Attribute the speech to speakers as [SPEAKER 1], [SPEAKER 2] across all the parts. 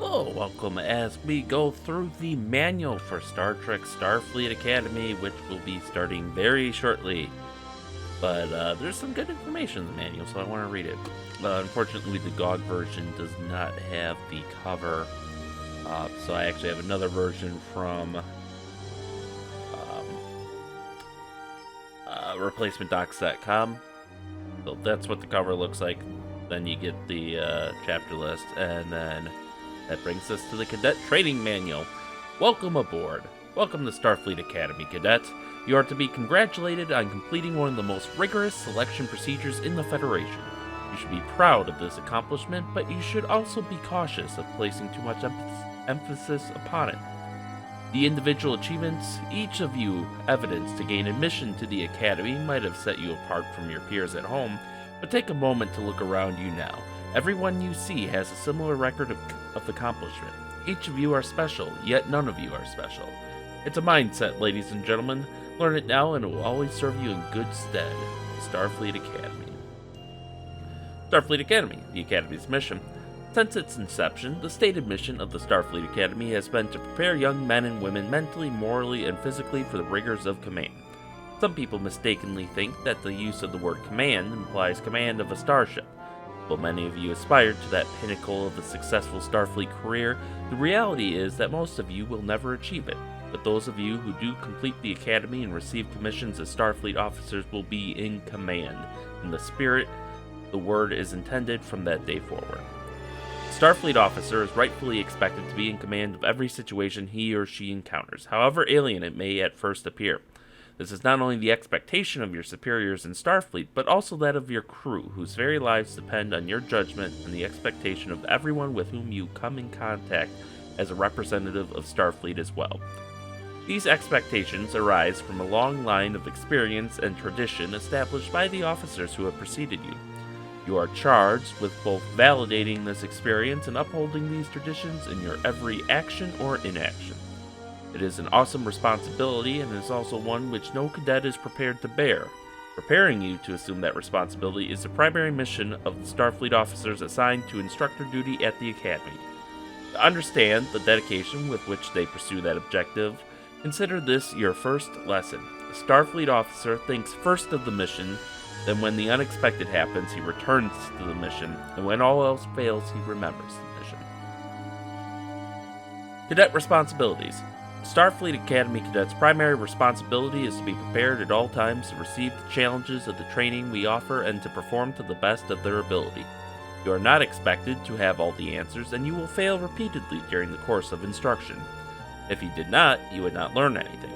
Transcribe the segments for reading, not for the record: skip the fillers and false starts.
[SPEAKER 1] Hello, welcome as we go through the manual for Star Trek Starfleet Academy, which will be starting very shortly. But there's some good information in the manual, so I want to read it. Unfortunately, the GOG version does not have the cover, so I actually have another version from replacementdocs.com. So that's what the cover looks like. Then you get the chapter list, and then that brings us to the Cadet Training Manual. Welcome aboard. Welcome to Starfleet Academy, cadets. You are to be congratulated on completing one of the most rigorous selection procedures in the Federation. You should be proud of this accomplishment, but you should also be cautious of placing too much emphasis upon it. The individual achievements each of you evidenced to gain admission to the Academy might have set you apart from your peers at home, but take a moment to look around you now. Everyone you see has a similar record of accomplishment. Each of you are special, yet none of you are special. It's a mindset, ladies and gentlemen. Learn it now and it will always serve you in good stead. Starfleet Academy. Starfleet Academy, the Academy's mission. Since its inception, the stated mission of the Starfleet Academy has been to prepare young men and women mentally, morally, and physically for the rigors of command. Some people mistakenly think that the use of the word command implies command of a starship. While many of you aspire to that pinnacle of a successful Starfleet career, the reality is that most of you will never achieve it. But those of you who do complete the Academy and receive commissions as Starfleet officers will be in command, in the spirit the word is intended from that day forward. The Starfleet officer is rightfully expected to be in command of every situation he or she encounters, however alien it may at first appear. This is not only the expectation of your superiors in Starfleet, but also that of your crew, whose very lives depend on your judgment and the expectation of everyone with whom you come in contact as a representative of Starfleet as well. These expectations arise from a long line of experience and tradition established by the officers who have preceded you. You are charged with both validating this experience and upholding these traditions in your every action or inaction. It is an awesome responsibility, and is also one which no cadet is prepared to bear. Preparing you to assume that responsibility is the primary mission of the Starfleet officers assigned to instructor duty at the Academy. To understand the dedication with which they pursue that objective, consider this your first lesson. A Starfleet officer thinks first of the mission, then when the unexpected happens, he returns to the mission, and when all else fails, he remembers the mission. Cadet Responsibilities. Starfleet Academy cadets' primary responsibility is to be prepared at all times to receive the challenges of the training we offer and to perform to the best of their ability. You are not expected to have all the answers, and you will fail repeatedly during the course of instruction. If you did not, you would not learn anything.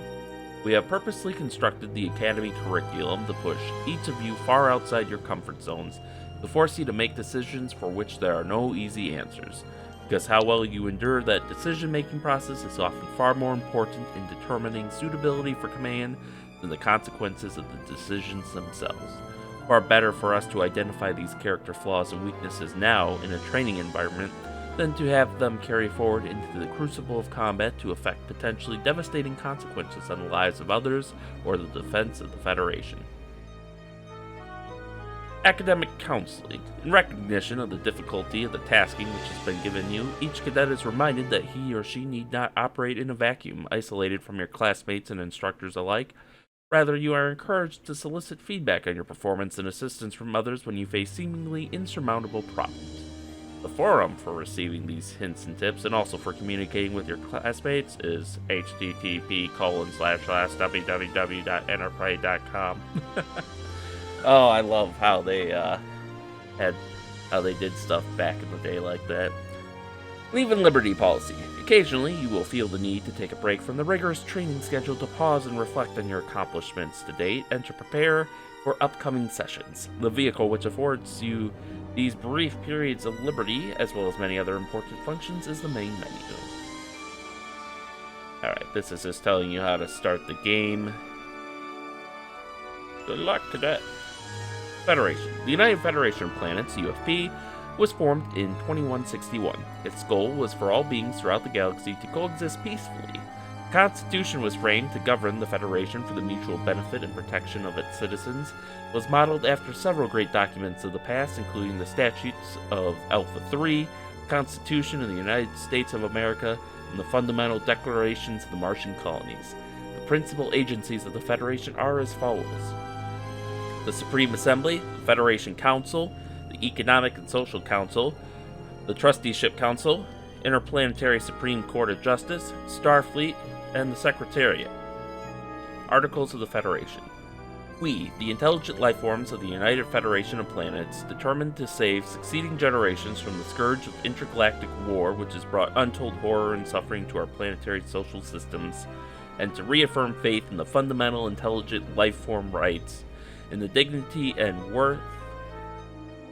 [SPEAKER 1] We have purposely constructed the Academy curriculum to push each of you far outside your comfort zones, to force you to make decisions for which there are no easy answers. Because how well you endure that decision-making process is often far more important in determining suitability for command than the consequences of the decisions themselves. Far better for us to identify these character flaws and weaknesses now in a training environment than to have them carry forward into the crucible of combat to affect potentially devastating consequences on the lives of others or the defense of the Federation. Academic counseling. In recognition of the difficulty of the tasking which has been given you, each cadet is reminded that he or she need not operate in a vacuum, isolated from your classmates and instructors alike. Rather, you are encouraged to solicit feedback on your performance and assistance from others when you face seemingly insurmountable problems. The forum for receiving these hints and tips, and also for communicating with your classmates, is http://www.enterprise.com. Oh, I love how they did stuff back in the day like that. Leave and liberty policy. Occasionally, you will feel the need to take a break from the rigorous training schedule to pause and reflect on your accomplishments to date and to prepare for upcoming sessions. The vehicle which affords you these brief periods of liberty, as well as many other important functions, is the main menu. Alright, this is just telling you how to start the game. Good luck, cadet. Federation. The United Federation of Planets, UFP, was formed in 2161. Its goal was for all beings throughout the galaxy to coexist peacefully. The Constitution was framed to govern the Federation for the mutual benefit and protection of its citizens. It was modeled after several great documents of the past, including the Statutes of Alpha 3, Constitution of the United States of America, and the fundamental declarations of the Martian colonies. The principal agencies of the Federation are as follows: the Supreme Assembly, the Federation Council, the Economic and Social Council, the Trusteeship Council, Interplanetary Supreme Court of Justice, Starfleet, and the Secretariat. Articles of the Federation. We, the intelligent life forms of the United Federation of Planets, determined to save succeeding generations from the scourge of intergalactic war which has brought untold horror and suffering to our planetary social systems, and to reaffirm faith in the fundamental intelligent life form rights, in the dignity and worth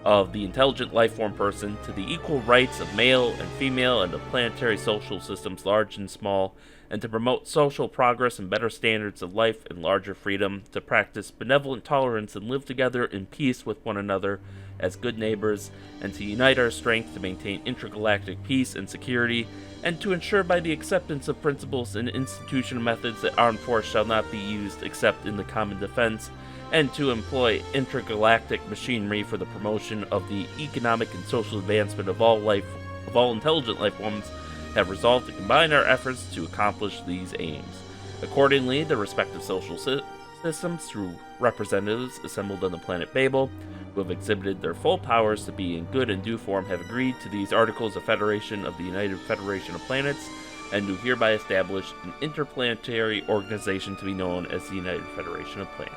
[SPEAKER 1] of the intelligent life form person, to the equal rights of male and female and of planetary social systems large and small, and to promote social progress and better standards of life and larger freedom, to practice benevolent tolerance and live together in peace with one another as good neighbors, and to unite our strength to maintain intergalactic peace and security, and to ensure by the acceptance of principles and institutional methods that armed force shall not be used except in the common defense, and to employ intergalactic machinery for the promotion of the economic and social advancement of all intelligent life forms, have resolved to combine our efforts to accomplish these aims. Accordingly, the respective social systems, through representatives assembled on the planet Babel, who have exhibited their full powers to be in good and due form, have agreed to these Articles of Federation of the United Federation of Planets, and do hereby establish an interplanetary organization to be known as the United Federation of Planets.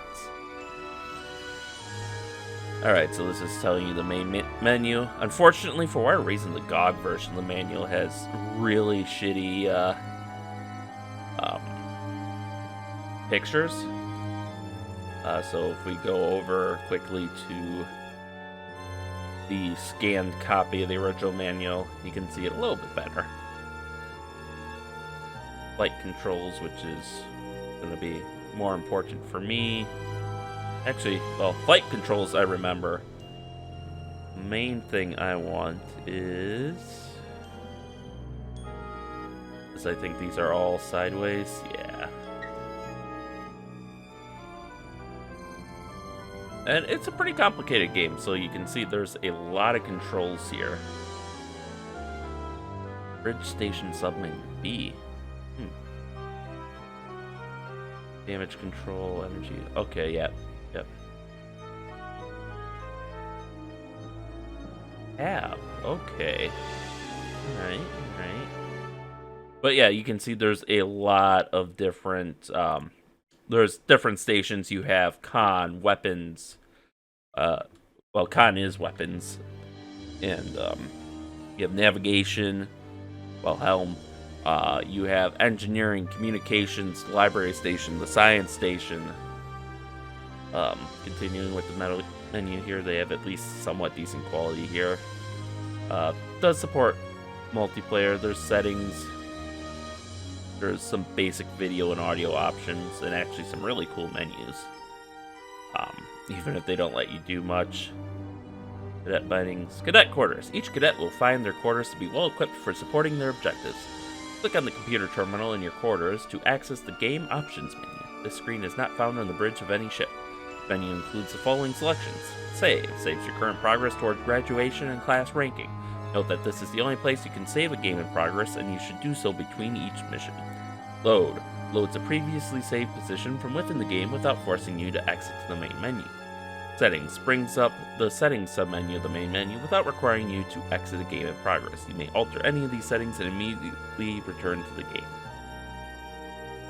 [SPEAKER 1] Alright, so this is telling you the main menu. Unfortunately, for whatever reason, the GOG version of the manual has really shitty pictures. So if we go over quickly to the scanned copy of the original manual, you can see it a little bit better. Flight controls, which is going to be more important for me. Actually, well, flight controls I remember. The main thing I want is I think these are all sideways. Yeah. And it's a pretty complicated game, so you can see there's a lot of controls here. Bridge station submarine B. Damage control, energy. Okay, yeah. Yep. Okay. Alright. But yeah, you can see there's a lot of different, there's different stations. You have con, weapons, well, con is weapons, and, you have navigation, well, helm, you have engineering, communications, library station, the science station. Continuing with the menu here, they have at least somewhat decent quality here. Does support multiplayer. There's settings. There's some basic video and audio options, and actually some really cool menus. Even if they don't let you do much. Cadet bindings. Cadet Quarters. Each cadet will find their quarters to be well equipped for supporting their objectives. Click on the computer terminal in your quarters to access the game options menu. This screen is not found on the bridge of any ship. The menu includes the following selections. Save. Saves your current progress toward graduation and class ranking. Note that this is the only place you can save a game in progress, and you should do so between each mission. Load. Loads a previously saved position from within the game without forcing you to exit to the main menu. Settings. Brings up the settings submenu of the main menu without requiring you to exit a game in progress. You may alter any of these settings and immediately return to the game.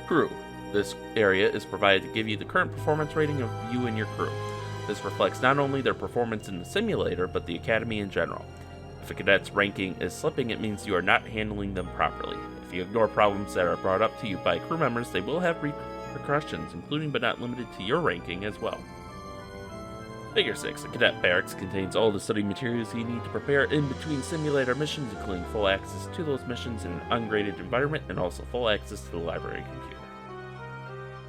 [SPEAKER 1] Crew. This area is provided to give you the current performance rating of you and your crew. This reflects not only their performance in the simulator, but the Academy in general. If a cadet's ranking is slipping, it means you are not handling them properly. If you ignore problems that are brought up to you by crew members, they will have repercussions, including but not limited to your ranking as well. Figure 6. The Cadet Barracks contains all the study materials you need to prepare in between simulator missions, including full access to those missions in an ungraded environment, and also full access to the library computer.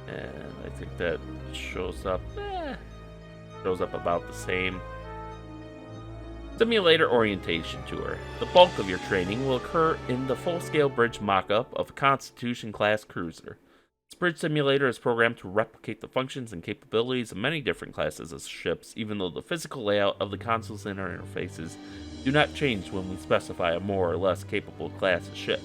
[SPEAKER 1] And I think that shows up about the same. Simulator Orientation Tour. The bulk of your training will occur in the full-scale bridge mock-up of a Constitution Class cruiser. This bridge simulator is programmed to replicate the functions and capabilities of many different classes of ships, even though the physical layout of the consoles and interfaces do not change when we specify a more or less capable class of ship.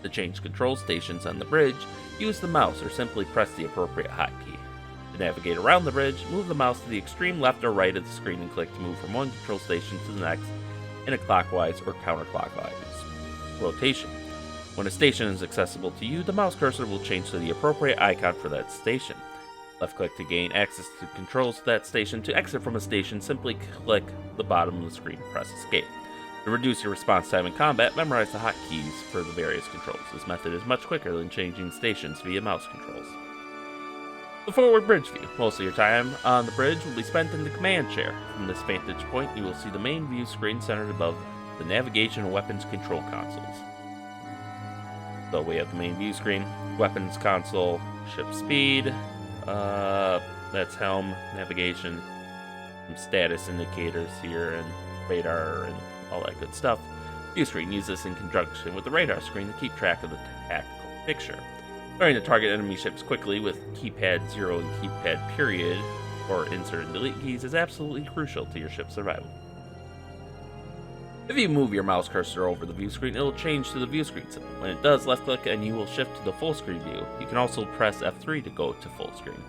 [SPEAKER 1] To change control stations on the bridge, use the mouse or simply press the appropriate hotkey. To navigate around the bridge, move the mouse to the extreme left or right of the screen and click to move from one control station to the next in a clockwise or counterclockwise rotation. When a station is accessible to you, the mouse cursor will change to the appropriate icon for that station. Left-click to gain access to controls to that station. To exit from a station, simply click the bottom of the screen and press Escape. To reduce your response time in combat, memorize the hotkeys for the various controls. This method is much quicker than changing stations via mouse controls. The forward bridge view. Most of your time on the bridge will be spent in the command chair. From this vantage point, you will see the main view screen centered above the navigation and weapons control consoles. So we have the main view screen, weapons console, ship speed, that's helm, navigation, some status indicators here, and radar, and all that good stuff. View screen, use this in conjunction with the radar screen to keep track of the tactical picture. Learning to target enemy ships quickly with keypad 0 and keypad period, or insert and delete keys, is absolutely crucial to your ship's survival. If you move your mouse cursor over the view screen, it will change to the view screen symbol. When it does, left-click and you will shift to the full screen view. You can also press F3 to go to full screen.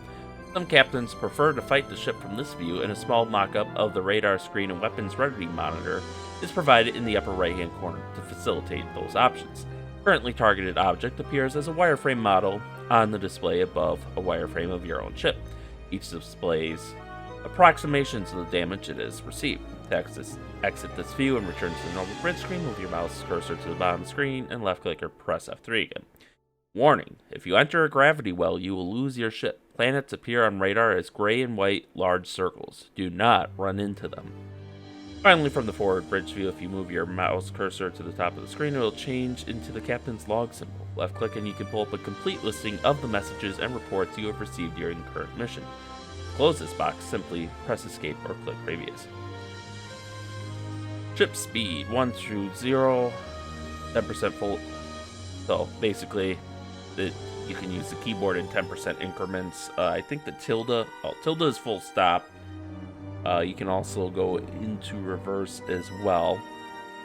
[SPEAKER 1] Some captains prefer to fight the ship from this view, and a small mock-up of the radar screen and weapons ready monitor is provided in the upper right-hand corner to facilitate those options. Currently targeted object appears as a wireframe model on the display above a wireframe of your own ship. Each displays approximations of the damage it has received. To exit this view and return to the normal bridge screen, move your mouse cursor to the bottom of the screen and left-click or press F3 again. Warning: if you enter a gravity well, you will lose your ship. Planets appear on radar as gray and white large circles. Do not run into them. Finally, from the forward bridge view, if you move your mouse cursor to the top of the screen, it will change into the captain's log symbol. Left-click and you can pull up a complete listing of the messages and reports you have received during the current mission. To close this box, simply press Escape or click Previous. Ship speed 1 through 0, 10% full. So basically, you can use the keyboard in 10% increments. I think the tilde is full stop. You can also go into reverse as well.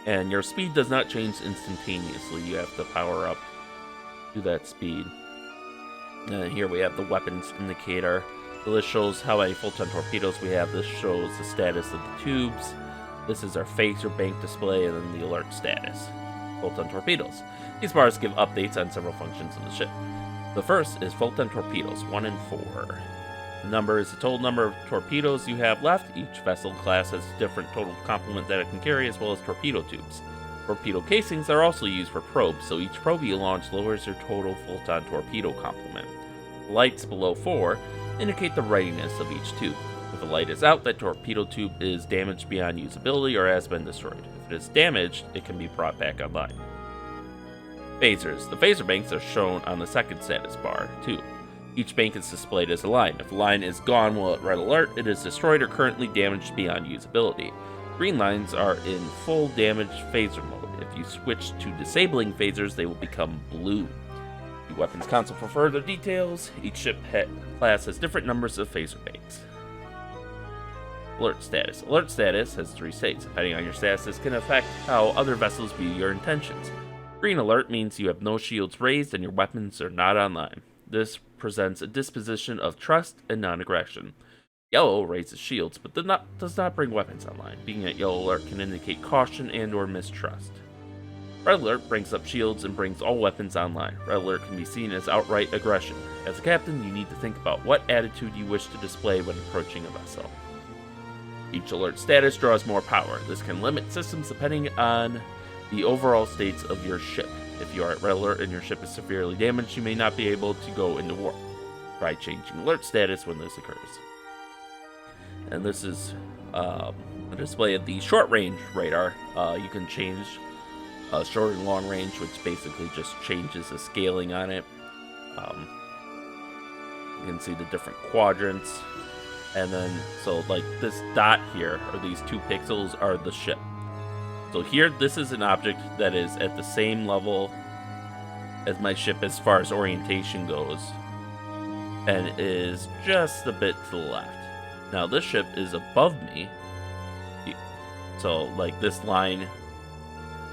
[SPEAKER 1] And your speed does not change instantaneously. You have to power up to that speed. And here we have the weapons indicator. So this shows how many full-ton torpedoes we have. This shows the status of the tubes. This is our phaser bank display, and then the alert status. Full-ton torpedoes. These bars give updates on several functions of the ship. The first is full-ton torpedoes, 1 and 4. The number is the total number of torpedoes you have left. Each vessel class has a different total complement that it can carry, as well as torpedo tubes. Torpedo casings are also used for probes, so each probe you launch lowers your total full-ton torpedo complement. The lights below 4 indicate the readiness of each tube. If the light is out, that torpedo tube is damaged beyond usability or has been destroyed. If it is damaged, it can be brought back online. Phasers. The phaser banks are shown on the second status bar, too. Each bank is displayed as a line. If the line is gone while at red alert, it is destroyed or currently damaged beyond usability. Green lines are in full damage phaser mode. If you switch to disabling phasers, they will become blue. The weapons console for further details. Each ship class has different numbers of phaser banks. Alert status. Alert status has 3 states. Depending on your status, this can affect how other vessels view your intentions. Green alert means you have no shields raised and your weapons are not online. This presents a disposition of trust and non-aggression. Yellow raises shields, but does not bring weapons online. Being at yellow alert can indicate caution and or mistrust. Red alert brings up shields and brings all weapons online. Red alert can be seen as outright aggression. As a captain, you need to think about what attitude you wish to display when approaching a vessel. Each alert status draws more power. This can limit systems depending on the overall states of your ship. If you are at red alert and your ship is severely damaged, you may not be able to go into war. Try changing alert status when this occurs. And this is a display of the short-range radar. You can change short and long range, which basically just changes the scaling on it. You can see the different quadrants. And then, so like this dot here, or these 2 pixels, are the ship. So here, this is an object that is at the same level as my ship as far as orientation goes, and is just a bit to the left. Now this ship is above me, So, like, this line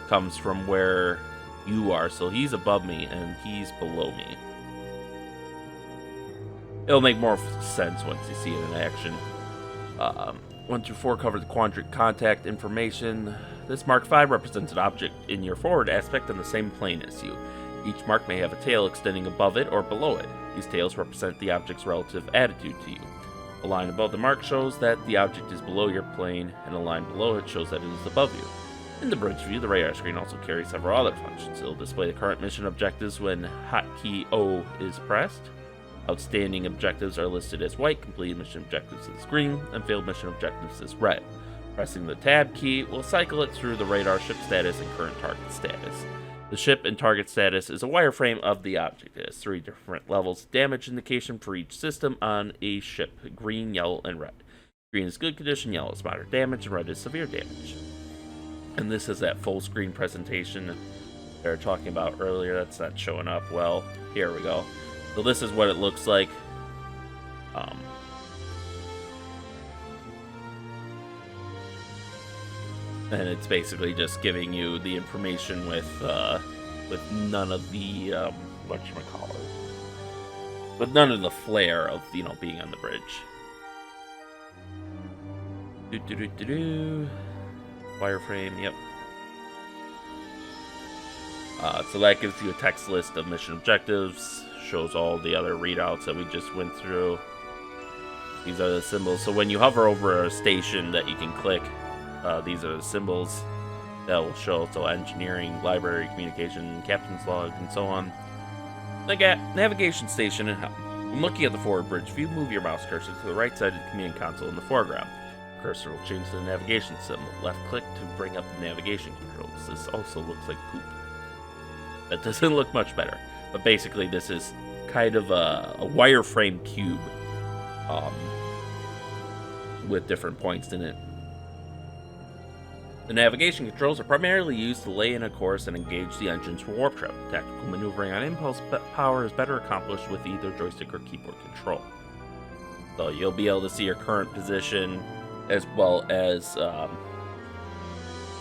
[SPEAKER 1] comes from where you are. So he's above me, and he's below me. It'll make more sense once you see it in action. 1 through 4 cover the quadratic contact information. This Mark 5 represents an object in your forward aspect on the same plane as you. Each mark may have a tail extending above it or below it. These tails represent the object's relative attitude to you. A line above the mark shows that the object is below your plane, and a line below it shows that it is above you. In the bridge view, the radar screen also carries several other functions. It'll display the current mission objectives when hotkey O is pressed. Outstanding objectives are listed as white, completed mission objectives as green, and failed mission objectives as red. Pressing the tab key will cycle it through the radar ship status and current target status. The ship and target status is a wireframe of the object. It has 3 different levels of damage indication for each system on a ship: green, yellow, and red. Green is good condition, yellow is moderate damage, and red is severe damage. And this is that full screen presentation they were talking about earlier. That's not showing up well. Here we go. So this is what it looks like. And it's basically just giving you the information with none of the whatchamacallit, with none of the flair of, you know, being on the bridge. Wireframe, yep. So that gives you a text list of mission objectives, shows all the other readouts that we just went through. These are the symbols. So when you hover over a station that you can click, these are the symbols that will show. So engineering, library, communication, captain's log, and so on. Like at navigation station and helm. When looking at the forward bridge view, move your mouse cursor to the right side of the command console in the foreground. The cursor will change to the navigation symbol. Left click to bring up the navigation controls. This also looks like poop. That doesn't look much better. But basically this is kind of a wireframe cube with different points in it. The navigation controls are primarily used to lay in a course and engage the engines for warp travel. Tactical maneuvering on impulse power is better accomplished with either joystick or keyboard control. So you'll be able to see your current position as well as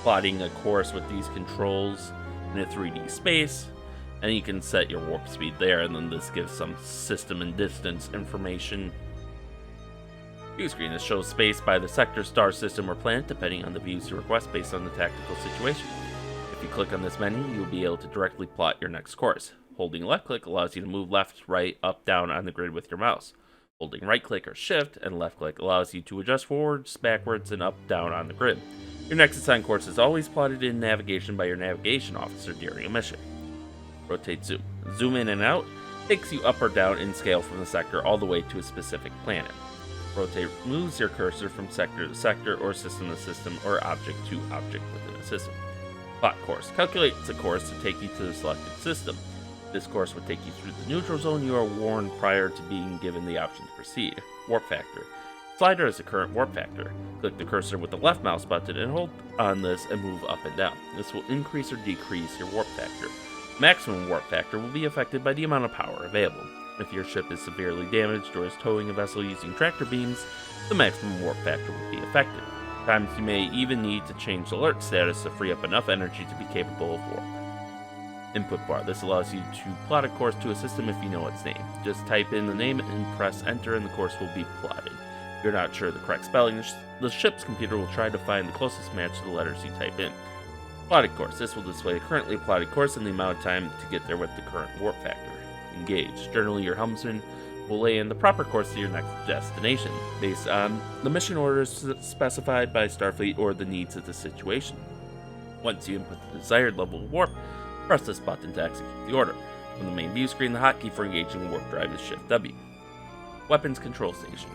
[SPEAKER 1] plotting a course with these controls in a 3D space. And you can set your warp speed there, and then this gives some system and distance information. View screen. This shows space by the sector, star system, or planet, depending on the views you request based on the tactical situation. If you click on this menu, you'll be able to directly plot your next course. Holding left click allows you to move left, right, up, down on the grid with your mouse. Holding right click or shift and left click allows you to adjust forwards, backwards, and up, down on the grid. Your next assigned course is always plotted in navigation by your navigation officer during a mission. Rotate zoom. Zoom in and out takes you up or down in scale from the sector all the way to a specific planet. Rotate moves your cursor from sector to sector, or system to system, or object to object within a system. Plot course. Calculates a course to take you to the selected system. This course would take you through the neutral zone. You are warned prior to being given the option to proceed. Warp factor. Slider is the current warp factor. Click the cursor with the left mouse button and hold on this and move up and down. This will increase or decrease your warp factor. Maximum warp factor will be affected by the amount of power available. If your ship is severely damaged or is towing a vessel using tractor beams, the maximum warp factor will be affected. At times you may even need to change alert status to free up enough energy to be capable of warp. Input bar. This allows you to plot a course to a system if you know its name. Just type in the name and press enter and the course will be plotted. If you're not sure of the correct spelling, the ship's computer will try to find the closest match to the letters you type in. Plotted course. This will display the currently plotted course and the amount of time to get there with the current warp factor. Engage. Generally, your helmsman will lay in the proper course to your next destination, based on the mission orders specified by Starfleet or the needs of the situation. Once you input the desired level of warp, press this button to execute the order. On the main view screen, the hotkey for engaging warp drive is Shift W. Weapons control station.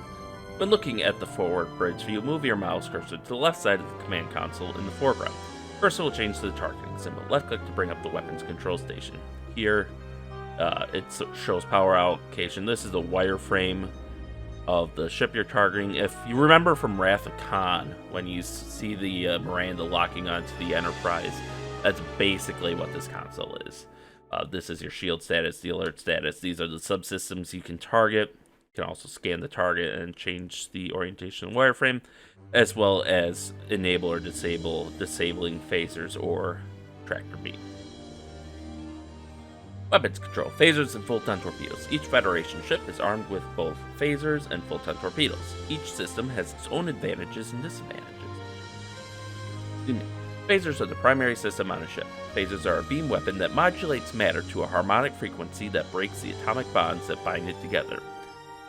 [SPEAKER 1] When looking at the forward bridge view, move your mouse cursor to the left side of the command console in the foreground. Cursor will change to the targeting symbol. Left click to bring up the weapons control station. Here, it shows power allocation. This is the wireframe of the ship you're targeting. If you remember from Wrath of Khan, when you see the Miranda locking onto the Enterprise, that's basically what this console is. This is your shield status, the alert status. These are the subsystems you can target. can also scan the target and change the orientation of the wireframe, as well as enable or disabling phasers or tractor beam. Weapons control. Phasers and full-ton torpedoes. Each Federation ship is armed with both phasers and full-ton torpedoes. Each system has its own advantages and disadvantages. Phasers are the primary system on a ship. Phasers are a beam weapon that modulates matter to a harmonic frequency that breaks the atomic bonds that bind it together.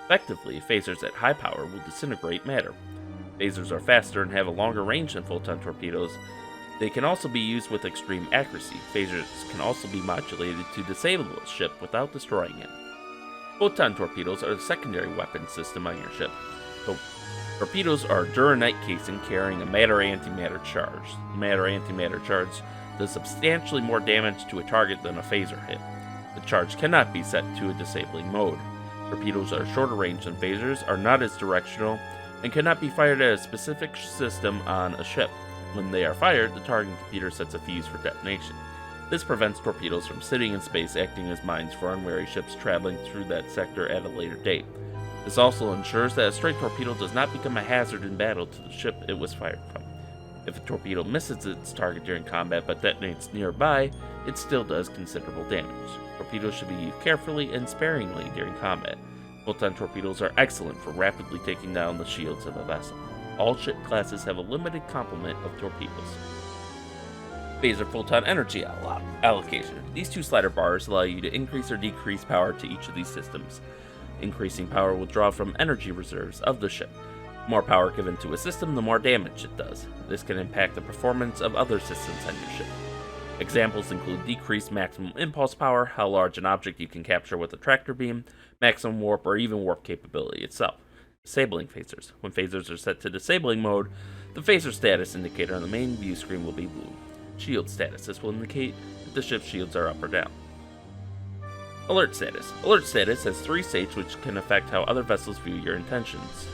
[SPEAKER 1] Effectively, phasers at high power will disintegrate matter. Phasers are faster and have a longer range than full-ton torpedoes. They can also be used with extreme accuracy. Phasers can also be modulated to disable a ship without destroying it. Full-ton torpedoes are the secondary weapon system on your ship. Torpedoes are a Duranite casing carrying a matter-antimatter charge. The matter-antimatter charge does substantially more damage to a target than a phaser hit. The charge cannot be set to a disabling mode. Torpedoes are shorter range than phasers, are not as directional, and cannot be fired at a specific system on a ship. When they are fired, the targeting computer sets a fuse for detonation. This prevents torpedoes from sitting in space acting as mines for unwary ships traveling through that sector at a later date. This also ensures that a stray torpedo does not become a hazard in battle to the ship it was fired from. If a torpedo misses its target during combat but detonates nearby, it still does considerable damage. Torpedoes should be used carefully and sparingly during combat. Full-ton torpedoes are excellent for rapidly taking down the shields of a vessel. All ship classes have a limited complement of torpedoes. Phaser full-ton energy allocation. These two slider bars allow you to increase or decrease power to each of these systems. Increasing power will draw from energy reserves of the ship. The more power given to a system, the more damage it does. This can impact the performance of other systems on your ship. Examples include decreased maximum impulse power, how large an object you can capture with a tractor beam, maximum warp, or even warp capability itself. Disabling phasers. When phasers are set to disabling mode, the phaser status indicator on the main view screen will be blue. Shield status. This will indicate if the ship's shields are up or down. Alert status. Alert status has 3 states which can affect how other vessels view your intentions.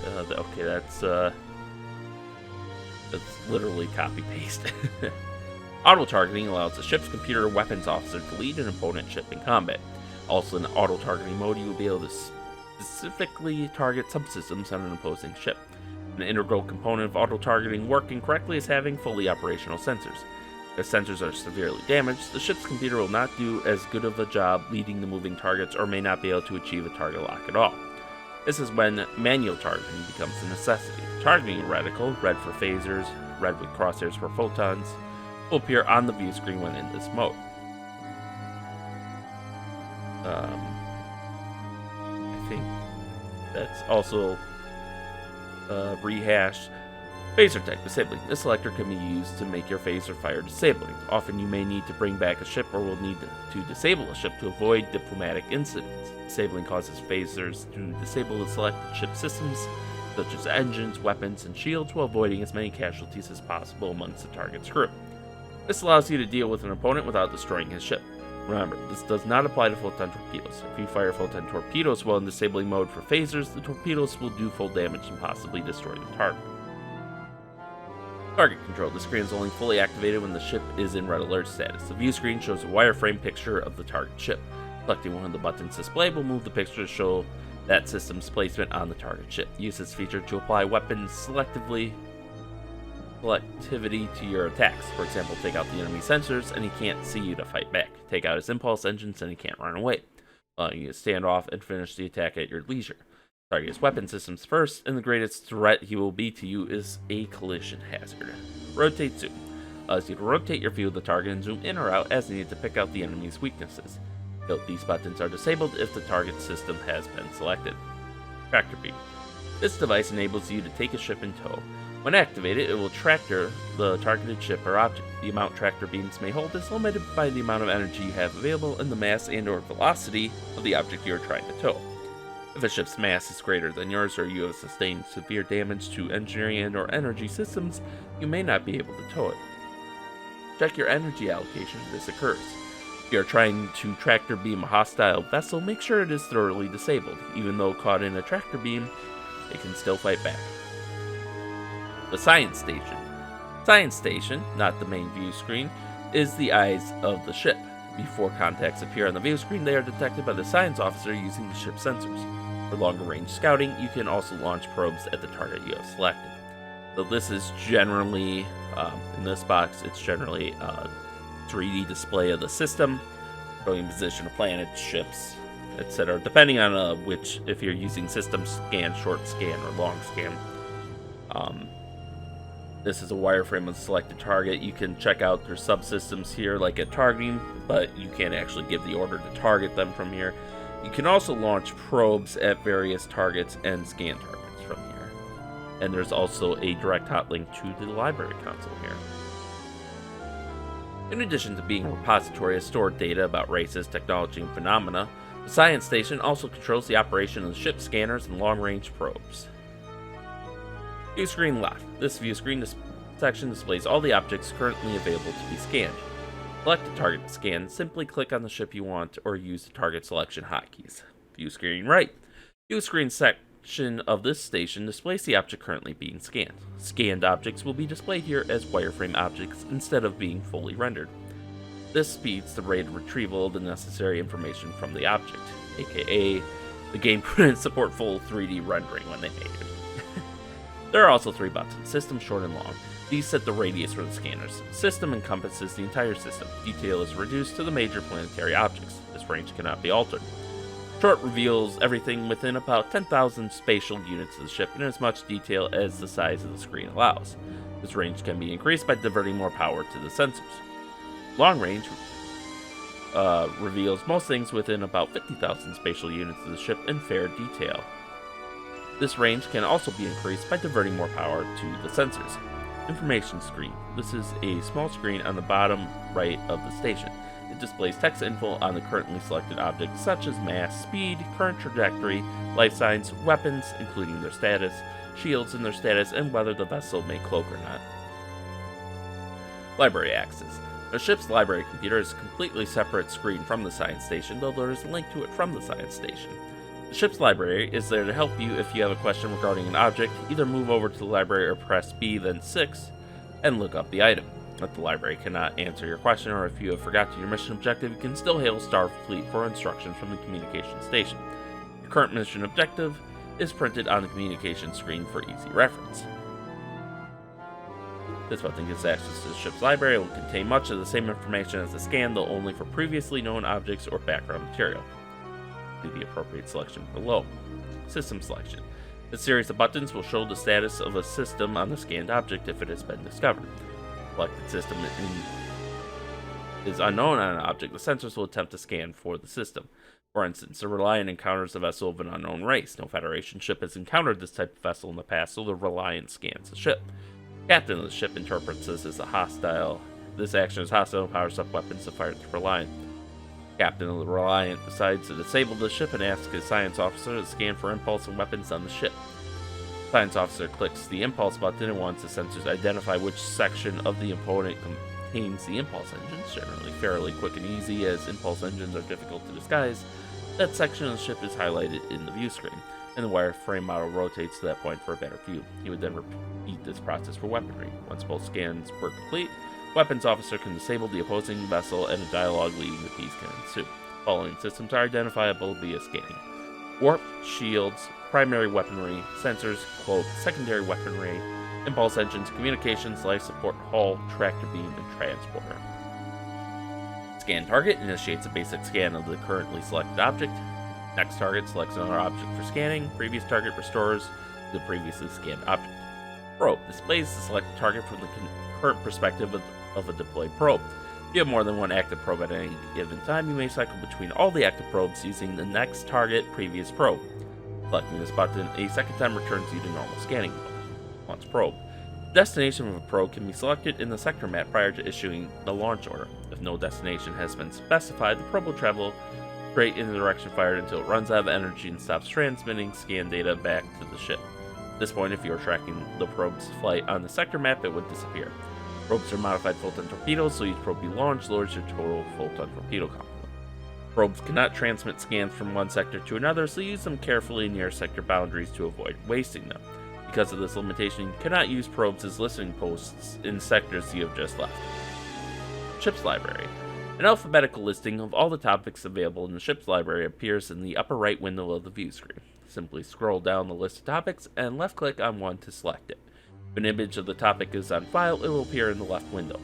[SPEAKER 1] Okay, that's literally copy-paste. Auto-targeting allows the ship's computer weapons officer to lead an opponent ship in combat. Also in auto-targeting mode, you will be able to specifically target subsystems on an opposing ship. An integral component of auto-targeting working correctly is having fully operational sensors. If sensors are severely damaged, the ship's computer will not do as good of a job leading the moving targets or may not be able to achieve a target lock at all. This is when manual targeting becomes a necessity. Targeting reticle, red for phasers, red with crosshairs for photons, will appear on the view screen when in this mode. I think that's also rehashed. Phaser type disabling. This selector can be used to make your phaser fire disabling. Often you may need to bring back a ship or will need to disable a ship to avoid diplomatic incidents. Disabling causes phasers to disable the selected ship systems, such as engines, weapons, and shields, while avoiding as many casualties as possible amongst the target's crew. This allows you to deal with an opponent without destroying his ship. Remember, this does not apply to full-ton torpedoes. If you fire full-ton torpedoes while in disabling mode for phasers, the torpedoes will do full damage and possibly destroy the target. Target control. The screen is only fully activated when the ship is in red alert status. The view screen shows a wireframe picture of the target ship. Selecting one of the buttons displayed will move the picture to show that system's placement on the target ship. Use this feature to apply weapons selectivity to your attacks. For example, take out the enemy sensors and he can't see you to fight back. Take out his impulse engines and he can't run away, allowing you to stand off and finish the attack at your leisure. Target his weapon systems first, and the greatest threat he will be to you is a collision hazard. Rotate zoom. Allows you to rotate your view of the target and zoom in or out as needed to pick out the enemy's weaknesses. Note these buttons are disabled if the target system has been selected. Tractor beam. This device enables you to take a ship in tow. When activated, it will tractor the targeted ship or object. The amount tractor beams may hold is limited by the amount of energy you have available and the mass and/or velocity of the object you are trying to tow. If a ship's mass is greater than yours or you have sustained severe damage to engineering and/or energy systems, you may not be able to tow it. Check your energy allocation if this occurs. If you are trying to tractor beam a hostile vessel, make sure it is thoroughly disabled. Even though caught in a tractor beam, it can still fight back. The Science Station. Science Station, not the main view screen, is the eyes of the ship. Before contacts appear on the view screen, they are detected by the science officer using the ship's sensors. For longer range scouting, you can also launch probes at the target you have selected. So this is generally, in this box, it's generally a 3D display of the system, showing position of planets, ships, etc. Depending on if you're using system scan, short scan, or long scan. This is a wireframe of the selected target. You can check out their subsystems here, like at targeting, but you can't actually give the order to target them from here. You can also launch probes at various targets and scan targets from here. And there's also a direct hotlink to the library console here. In addition to being a repository of stored data about races, technology, and phenomena, the Science Station also controls the operation of the ship scanners and long-range probes. View screen left. This view screen section displays all the objects currently available to be scanned. Select a target to scan, simply click on the ship you want, or use the target selection hotkeys. View screen right. View screen section of this station displays the object currently being scanned. Scanned objects will be displayed here as wireframe objects instead of being fully rendered. This speeds the rate of retrieval of the necessary information from the object, aka the game couldn't support full 3D rendering when they made it. There are also 3 buttons, system, short, and long. These set the radius for the scanners. System encompasses the entire system. Detail is reduced to the major planetary objects. This range cannot be altered. Short reveals everything within about 10,000 spatial units of the ship in as much detail as the size of the screen allows. This range can be increased by diverting more power to the sensors. Long range reveals most things within about 50,000 spatial units of the ship in fair detail. This range can also be increased by diverting more power to the sensors. Information screen. This is a small screen on the bottom right of the station. It displays text info on the currently selected objects such as mass, speed, current trajectory, life signs, weapons, including their status, shields and their status, and whether the vessel may cloak or not. Library access. A ship's library computer is a completely separate screen from the science station, though there is a link to it from the science station. The ship's library is there to help you if you have a question regarding an object. Either move over to the library or press B, then 6, and look up the item. If the library cannot answer your question, or if you have forgotten your mission objective, you can still hail Starfleet for instructions from the communication station. Your current mission objective is printed on the communication screen for easy reference. This button gives access to the ship's library. It will contain much of the same information as the scan, though only for previously known objects or background material. Do the appropriate selection below. System selection. A series of buttons will show the status of a system on the scanned object if it has been discovered. Selected system is unknown on an object, the sensors will attempt to scan for the system. For instance, the Reliant encounters a vessel of an unknown race. No Federation ship has encountered this type of vessel in the past, so the Reliant scans the ship. Captain of the ship interprets this as a hostile. This action is hostile and powers up weapons to fire at the Reliant. Captain of the Reliant decides to disable the ship and asks his science officer to scan for impulse and weapons on the ship. The science officer clicks the impulse button, and once the sensors identify which section of the opponent contains the impulse engines, generally fairly quick and easy as impulse engines are difficult to disguise, that section of the ship is highlighted in the view screen, and the wireframe model rotates to that point for a better view. He would then repeat this process for weaponry. Once both scans were complete, weapons officer can disable the opposing vessel and a dialogue leading to peace can ensue. Following systems are identifiable via scanning. Warp, shields, primary weaponry, sensors, cloak, secondary weaponry, impulse engines, communications, life support, hull, tractor beam, and transporter. Scan target initiates a basic scan of the currently selected object. Next target selects another object for scanning. Previous target restores the previously scanned object. Probe displays the selected target from the current perspective of a deployed probe. If you have more than one active probe at any given time, you may cycle between all the active probes using the next target previous probe. Selecting this button a second time returns you to normal scanning mode. Launch probe. The destination of a probe can be selected in the sector map prior to issuing the launch order. If no destination has been specified, the probe will travel straight in the direction fired until it runs out of energy and stops transmitting scan data back to the ship. At this point, if you are tracking the probe's flight on the sector map, it would disappear. Probes are modified photon torpedoes, so each probe you launch lowers your total photon torpedo complement. Probes cannot transmit scans from one sector to another, so use them carefully near sector boundaries to avoid wasting them. Because of this limitation, you cannot use probes as listening posts in sectors you have just left. Ship's Library. An alphabetical listing of all the topics available in the ship's library appears in the upper right window of the view screen. Simply scroll down the list of topics and left-click on one to select it. If an image of the topic is on file, it will appear in the left window.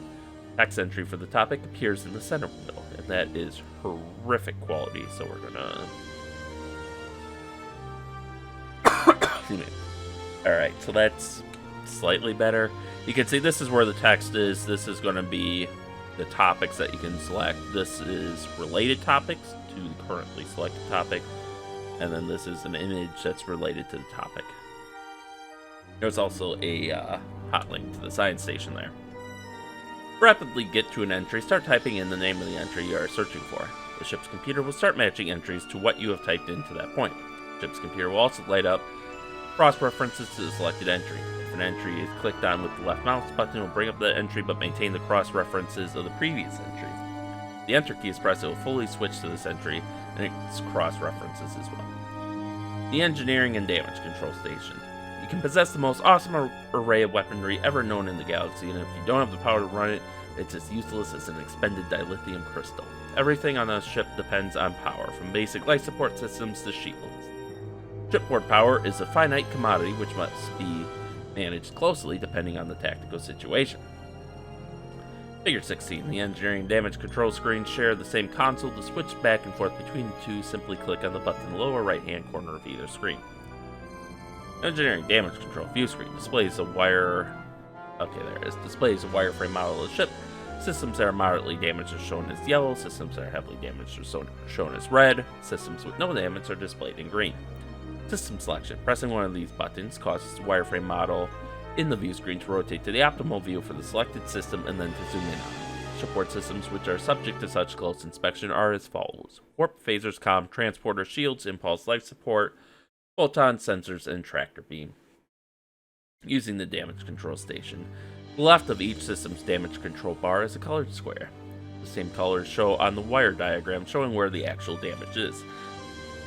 [SPEAKER 1] Text entry for the topic appears in the center window, and that is horrific quality, so we're gonna... Excuse me. Alright, so that's slightly better. You can see this is where the text is. This is going to be the topics that you can select. This is related topics to the currently selected topic. And then this is an image that's related to the topic. There's also a hot link to the science station there. Rapidly get to an entry, start typing in the name of the entry you are searching for. The ship's computer will start matching entries to what you have typed in to that point. The ship's computer will also light up cross-references to the selected entry. If an entry is clicked on with the left mouse button, it will bring up the entry but maintain the cross-references of the previous entry. If the Enter key is pressed, it will fully switch to this entry, and its cross-references as well. The Engineering and Damage Control Station. You can possess the most awesome array of weaponry ever known in the galaxy, and if you don't have the power to run it, it's as useless as an expended dilithium crystal. Everything on a ship depends on power, from basic life support systems to shields. Shipboard power is a finite commodity which must be managed closely depending on the tactical situation. Figure 16. The engineering damage control screens share the same console. To switch back and forth between the two, simply click on the button in the lower right hand corner of either screen. Engineering damage control view screen displays a displays a wireframe model of the ship. Systems that are moderately damaged are shown as yellow. Systems that are heavily damaged are shown as red. Systems with no damage are displayed in green. System selection. Pressing one of these buttons causes the wireframe model in the view screen to rotate to the optimal view for the selected system and then to zoom in on it. Shipboard systems which are subject to such close inspection are as follows: warp, phasers, comm, transporter, shields, impulse life support, photon, sensors, and tractor beam. Using the damage control station. The left of each system's damage control bar is a colored square. The same colors show on the wire diagram showing where the actual damage is.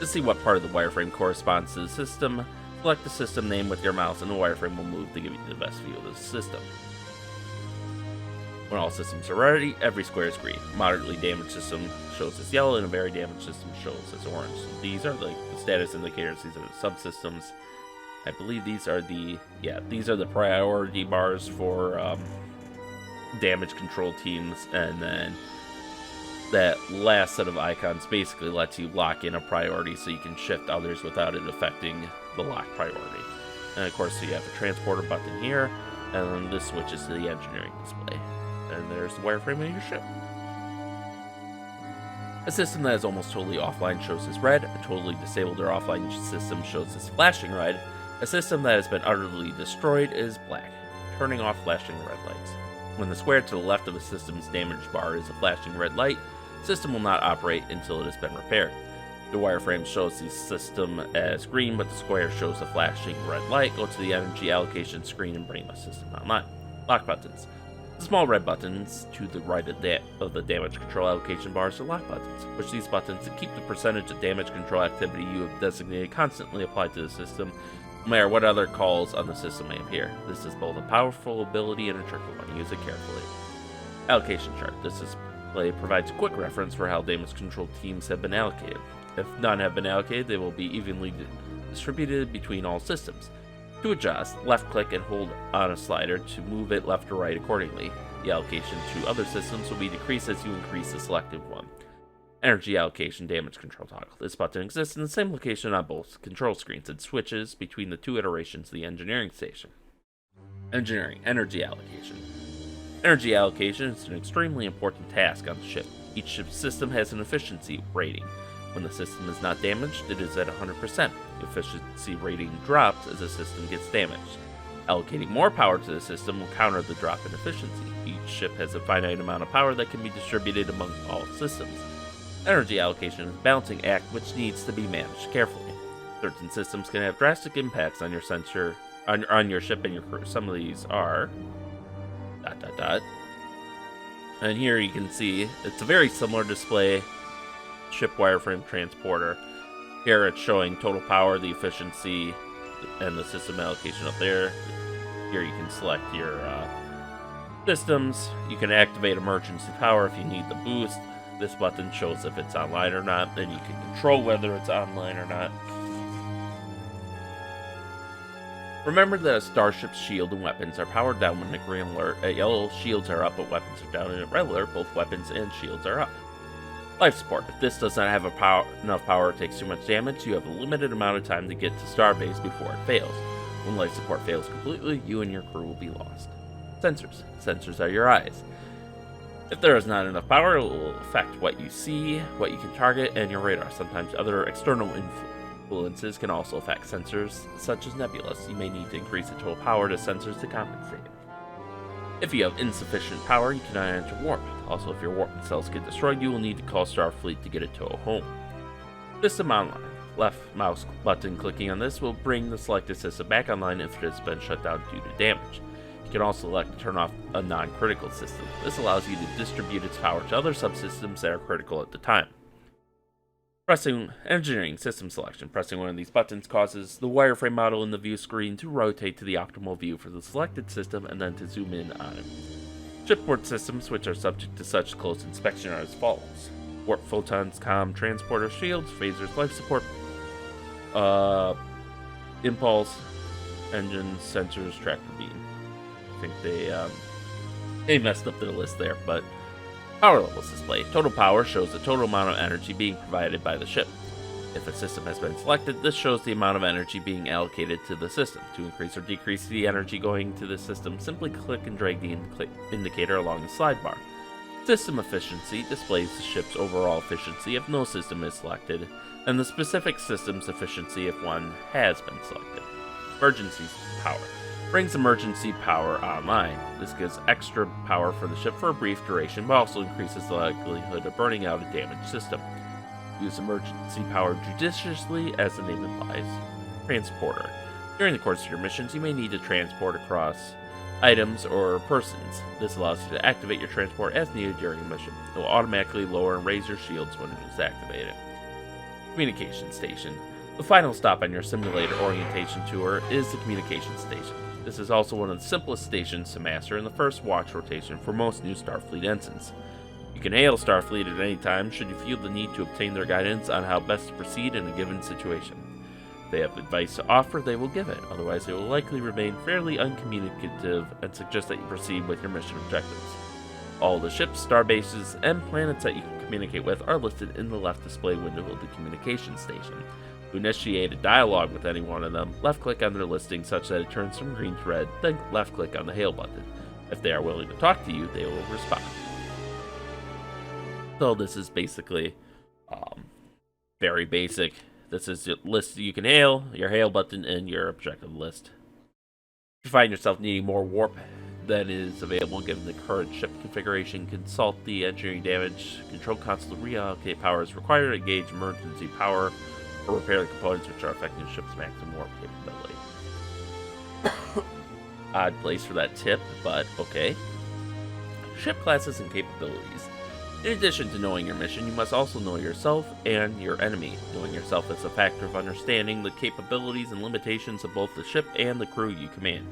[SPEAKER 1] To see what part of the wireframe corresponds to the system, select the system name with your mouse and the wireframe will move to give you the best view of the system. When all systems are ready, every square is green. Moderately damaged system shows as yellow and a very damaged system shows as orange. So these are the status indicators, these are the subsystems. I believe these are the priority bars for damage control teams, and then that last set of icons basically lets you lock in a priority so you can shift others without it affecting the lock priority. And of course, so you have a transporter button here, and then this switches to the engineering display. And there's the wireframe of your ship. A system that is almost totally offline shows as red. A totally disabled or offline system shows as flashing red. A system that has been utterly destroyed is black, turning off flashing red lights. When the square to the left of a system's damage bar is a flashing red light, the system will not operate until it has been repaired. The wireframe shows the system as green, but the square shows a flashing red light. Go to the energy allocation screen and bring the system online. Lock buttons. The small red buttons to the right of the damage control allocation bars are lock buttons. Push these buttons and keep the percentage of damage control activity you have designated constantly applied to the system, no matter what other calls on the system may appear. This is both a powerful ability and a tricky one. Use it carefully. Allocation chart. This display provides a quick reference for how damage control teams have been allocated. If none have been allocated, they will be evenly distributed between all systems. To adjust, left-click and hold on a slider to move it left or right accordingly. The allocation to other systems will be decreased as you increase the selected one. Energy allocation damage control toggle. This button exists in the same location on both control screens and switches between the two iterations of the engineering station. Engineering energy allocation. Energy allocation is an extremely important task on the ship. Each ship's system has an efficiency rating. When the system is not damaged, it is at 100%. The efficiency rating drops as the system gets damaged. Allocating more power to the system will counter the drop in efficiency. Each ship has a finite amount of power that can be distributed among all systems. Energy allocation is a balancing act which needs to be managed carefully. Certain systems can have drastic impacts on your ship and your crew. Some of these are ... And here you can see it's a very similar display. Ship wireframe transporter. Here it's showing total power, the efficiency, and the system allocation up there. Here you can select your systems. You can activate emergency power if you need the boost. This button shows if it's online or not, then you can control whether it's online or not. Remember that a starship's shield and weapons are powered down when a green alert. At yellow, shields are up but weapons are down, and at red alert, both weapons and shields are up. Life support. If this does not have enough power or takes too much damage, you have a limited amount of time to get to starbase before it fails. When life support fails completely, you and your crew will be lost. Sensors. Sensors are your eyes. If there is not enough power, it will affect what you see, what you can target, and your radar. Sometimes other external influences can also affect sensors, such as nebulas. You may need to increase the total power to sensors to compensate. If you have insufficient power, you cannot enter warp. Also, if your warp cells get destroyed, you will need to call Starfleet to get it to a home. System online. Left mouse button clicking on this will bring the selected system back online if it has been shut down due to damage. You can also select to turn off a non-critical system. This allows you to distribute its power to other subsystems that are critical at the time. Pressing engineering system selection. Pressing one of these buttons causes the wireframe model in the view screen to rotate to the optimal view for the selected system and then to zoom in on it. Shipboard systems, which are subject to such close inspection, are as follows: warp photons, comm, transporter, shields, phasers, life support, impulse, engines, sensors, tractor beam. I think they messed up their list there, but power levels display. Total power shows the total amount of energy being provided by the ship. If a system has been selected, this shows the amount of energy being allocated to the system. To increase or decrease the energy going to the system, simply click and drag the indicator along the slide bar. System efficiency displays the ship's overall efficiency if no system is selected, and the specific system's efficiency if one has been selected. Emergency power brings emergency power online. This gives extra power for the ship for a brief duration, but also increases the likelihood of burning out a damaged system. Use emergency power judiciously, as the name implies. Transporter. During the course of your missions, you may need to transport across items or persons. This allows you to activate your transport as needed during a mission. It will automatically lower and raise your shields when it is activated. Communication station. The final stop on your simulator orientation tour is the communication station. This is also one of the simplest stations to master in the first watch rotation for most new Starfleet ensigns. You can hail Starfleet at any time should you feel the need to obtain their guidance on how best to proceed in a given situation. If they have advice to offer, they will give it, otherwise they will likely remain fairly uncommunicative and suggest that you proceed with your mission objectives. All the ships, starbases, and planets that you can communicate with are listed in the left display window of the communication station. To initiate a dialogue with any one of them, left-click on their listing such that it turns from green to red, then left-click on the hail button. If they are willing to talk to you, they will respond. So this is basically very basic. This is your list you can hail, your hail button, and your objective list. If you find yourself needing more warp than is available given the current ship configuration, consult the engineering damage control console to reallocate power as required, engage emergency power, or repair the components which are affecting the ship's maximum warp capability. Odd place for that tip, but okay. Ship classes and capabilities. In addition to knowing your mission, you must also know yourself and your enemy. Knowing yourself is a factor of understanding the capabilities and limitations of both the ship and the crew you command.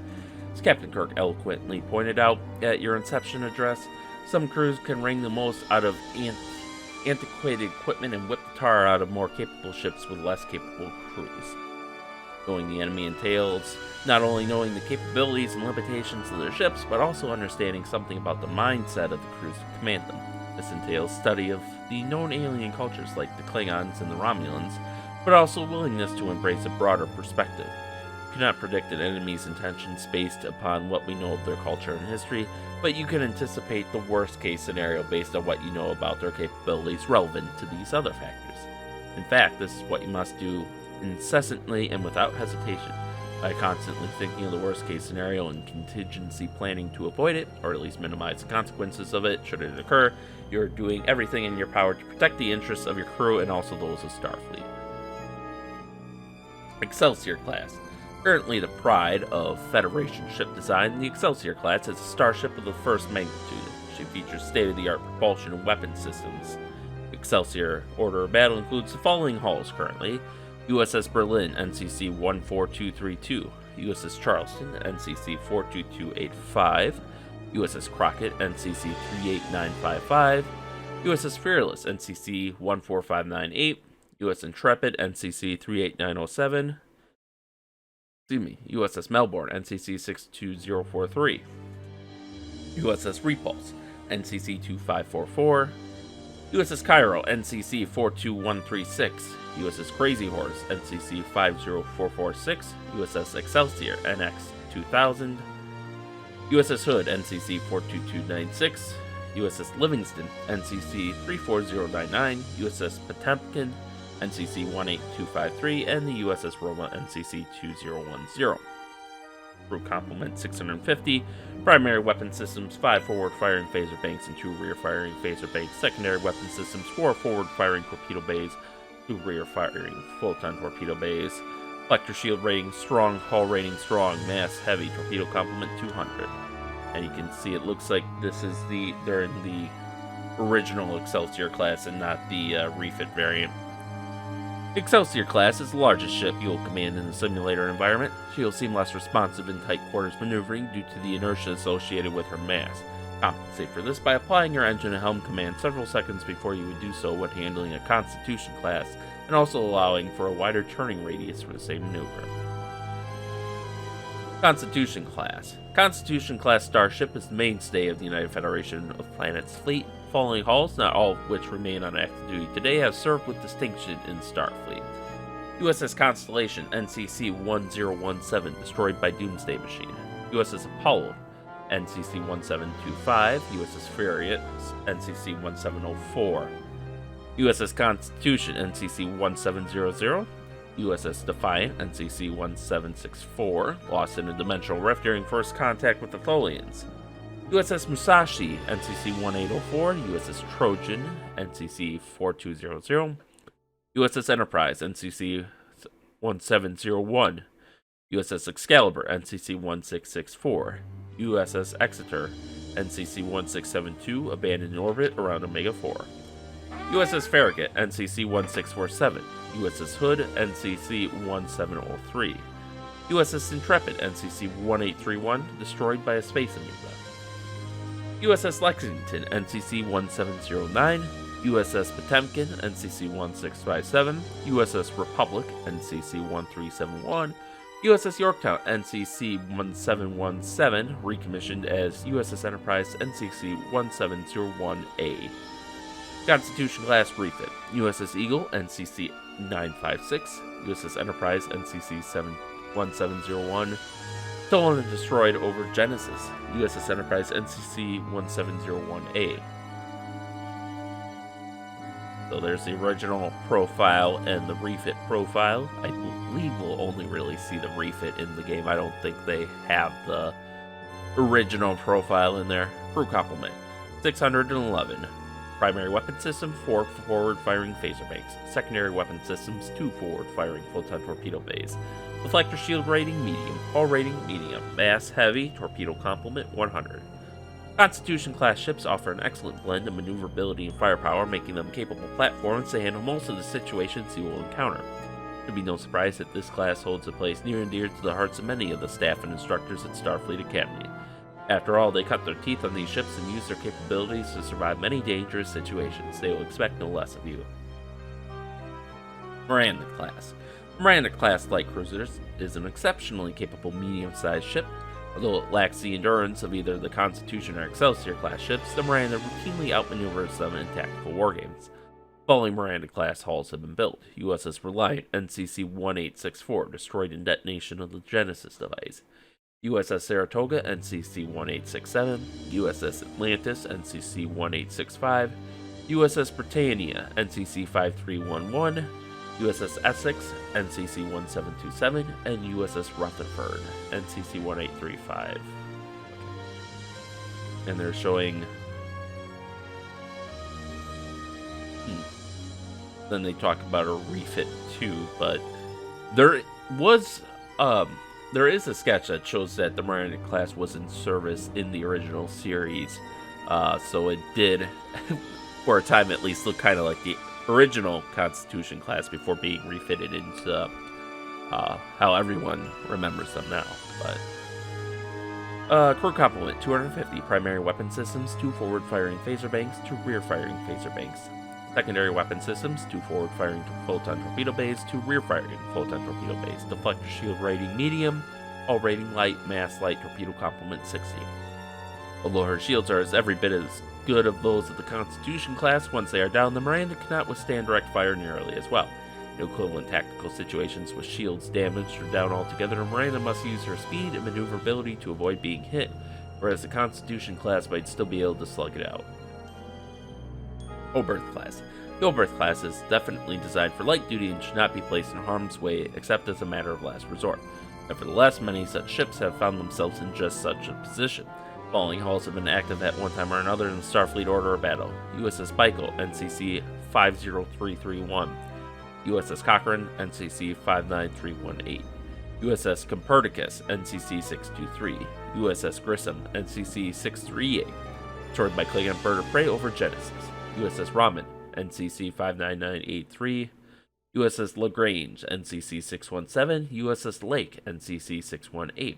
[SPEAKER 1] As Captain Kirk eloquently pointed out at your Inception address, some crews can wring the most out of antiquated equipment and whip the tar out of more capable ships with less capable crews. Knowing the enemy entails not only knowing the capabilities and limitations of their ships, but also understanding something about the mindset of the crews who command them. This entails study of the known alien cultures like the Klingons and the Romulans, but also willingness to embrace a broader perspective. You cannot predict an enemy's intentions based upon what we know of their culture and history, but you can anticipate the worst-case scenario based on what you know about their capabilities relevant to these other factors. In fact, this is what you must do incessantly and without hesitation. By constantly thinking of the worst-case scenario and contingency planning to avoid it, or at least minimize the consequences of it should it occur, you're doing everything in your power to protect the interests of your crew and also those of Starfleet. Excelsior Class. Currently the pride of Federation ship design, the Excelsior Class is a starship of the first magnitude. She features state-of-the-art propulsion and weapon systems. Excelsior Order of Battle includes the following hulls currently: USS Berlin, NCC 14232, USS Charleston, NCC 42285, USS Crockett, NCC 38955, USS Fearless, NCC 14598, US Intrepid, NCC 38907, USS Melbourne, NCC 62043. USS Repulse, NCC 2544. USS Cairo, NCC 42136. USS Crazy Horse, NCC 50446. USS Excelsior, NX 2000. USS Hood, NCC 42296. USS Livingston, NCC 34099. USS Potemkin, NCC 18253, and the USS Roma, NCC 2010. Crew complement 650. Primary weapon systems 5 forward firing phaser banks and 2 rear firing phaser banks. Secondary weapon systems 4 forward firing torpedo bays, 2 rear firing photon torpedo bays. Collector shield rating strong, hull rating strong, mass heavy, torpedo complement 200. And you can see it looks like this is they're in the original Excelsior class and not the refit variant. Excelsior Class is the largest ship you will command in the simulator environment. She will seem less responsive in tight quarters maneuvering due to the inertia associated with her mass. Compensate for this by applying your engine and helm command several seconds before you would do so when handling a Constitution class, and also allowing for a wider turning radius for the same maneuver. Constitution Class. Constitution Class starship is the mainstay of the United Federation of Planets fleet. Following hulls, not all of which remain on active duty today, have served with distinction in Starfleet. USS Constellation, NCC 1017, destroyed by Doomsday Machine. USS Apollo, NCC 1725. USS Furious, NCC 1704. USS Constitution, NCC 1700. USS Defiant, NCC 1764, lost in a dimensional rift during first contact with the Tholians. USS Musashi, NCC 1804, USS Trojan, NCC 4200, USS Enterprise, NCC 1701, USS Excalibur, NCC 1664, USS Exeter, NCC 1672, abandoned in orbit around Omega 4. USS Farragut, NCC 1647, USS Hood, NCC 1703, USS Intrepid, NCC 1831, destroyed by a space amoeba. USS Lexington, NCC 1709, USS Potemkin, NCC 1657, USS Republic, NCC 1371, USS Yorktown, NCC 1717, recommissioned as USS Enterprise, NCC 1701A. Constitution Class refit: USS Eagle, NCC 956, USS Enterprise, NCC 1701, stolen and destroyed over Genesis, USS Enterprise, NCC 1701A. So there's the original profile and the refit profile. I believe we'll only really see the refit in the game. I don't think they have the original profile in there. Crew complement 611. Primary weapon system 4 forward firing phaser banks. Secondary weapon systems 2 forward firing photon torpedo bays. Deflector shield rating medium. Hull rating medium. Mass heavy. Torpedo complement 100. Constitution class ships offer an excellent blend of maneuverability and firepower, making them capable platforms to handle most of the situations you will encounter. It should be no surprise that this class holds a place near and dear to the hearts of many of the staff and instructors at Starfleet Academy. After all, they cut their teeth on these ships and use their capabilities to survive many dangerous situations. They will expect no less of you. Miranda class. Miranda class light cruisers is an exceptionally capable medium-sized ship. Although it lacks the endurance of either the Constitution or Excelsior class ships, the Miranda routinely outmaneuvers them in tactical wargames. Following Miranda class hulls have been built: USS Reliant, NCC 1864, destroyed in detonation of the Genesis device. USS Saratoga, NCC 1867, USS Atlantis, NCC 1865, USS Britannia, NCC 5311, USS Essex, NCC 1727, and USS Rutherford, NCC 1835. And they're showing... Then they talk about a refit too, but there is a sketch that shows that the Miranda class was in service in the original series, so it did, for a time at least, look kind of like the original Constitution class before being refitted into how everyone remembers them now. But crew complement 250, primary weapon systems, 2 forward firing phaser banks, 2 rear firing phaser banks. Secondary weapon systems, 2 forward-firing photon torpedo bays, 2 rear-firing photon torpedo bays. Deflector shield rating medium, hull rating light, mass light, torpedo complement 60. Although her shields are as every bit as good of those of the Constitution class, once they are down, the Miranda cannot withstand direct fire nearly as well. In equivalent tactical situations with shields damaged or down altogether, the Miranda must use her speed and maneuverability to avoid being hit, whereas the Constitution class might still be able to slug it out. Warbird class. The Warbird class is definitely designed for light duty and should not be placed in harm's way except as a matter of last resort. Nevertheless, many such ships have found themselves in just such a position. Following hulls have been active at one time or another in the Starfleet Order of Battle: USS Baikonur, NCC 50331, USS Cochrane, NCC 59318, USS Copernicus, NCC 623, USS Grissom, NCC 638, destroyed by Klingon bird of prey over Genesis, USS Raman, NCC 59983, USS Lagrange, NCC 617, USS Lake, NCC 618.